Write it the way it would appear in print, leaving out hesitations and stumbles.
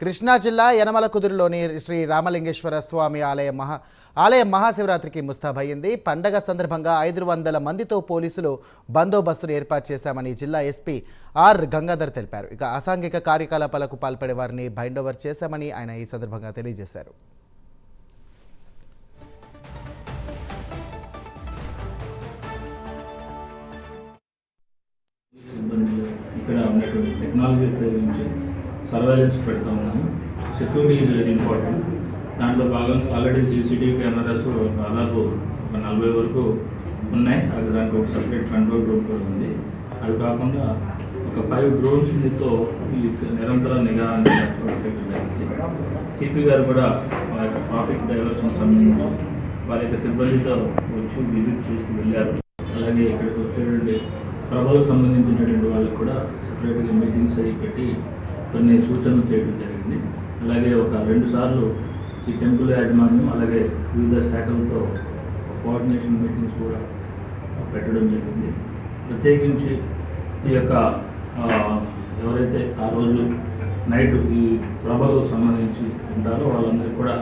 కృష్ణా జిల్లా యనమలకుదురులోని శ్రీ రామలింగేశ్వర స్వామి ఆలయం మహాశివరాత్రికి ముస్తాబయ్యింది. పండగ సందర్భంగా 500 మందితో పోలీసులు బందోబస్తును ఏర్పాటు చేశామని జిల్లా ఎస్పీ ఆర్ గంగాధర్ తెలిపారు. ఇక అసాంఘిక కార్యకలాపాలకు పాల్పడే వారిని బైండ్ ఓవర్ చేశామని ఆయన ఈ సందర్భంగా తెలియజేశారు. ఇక్కడ ఉన్నటువంటి టెక్నాలజీ ఉపయోగించి సర్వేలెన్స్ పెడతా ఉన్నాము. Security is very important. దాంట్లో భాగంగా ఆల్రెడీ సీసీటీవీ కెమెరాస్ దాదాపు 40 వరకు ఉన్నాయి. అది దానికి ఒక సపరేట్ కంట్రోల్ రూమ్ కూడా ఉంది. అది కాకుండా ఒక 5 డ్రోన్స్తో ఈ నిరంతర నిఘా సిపి గారు కూడా వారి ట్రాఫిక్ డైవర్షన్ సంబంధించి వారి యొక్క సిబ్బందితో వచ్చి విజిట్ చేసి వెళ్ళారు. అలాగే ఇక్కడికి వచ్చేటువంటి ప్రభలకు సంబంధించినటువంటి వాళ్ళకు కూడా సపరేట్గా మీటింగ్స్ అవి పెట్టి కొన్ని సూచనలు చేయడం జరిగింది. అలాగే ఒక 2 సార్లు ఈ టెంపుల్ యాజమాన్యం అలాగే వివిధ శాఖలతో కోఆర్డినేషన్ మీటింగ్స్ కూడా పెట్టడం జరిగింది. ప్రత్యేకించి ఈ యొక్క ఎవరైతే ఆ రోజు నైట్ ఈ ప్రభలకు సంబంధించి ఉంటారో వాళ్ళందరికీ కూడా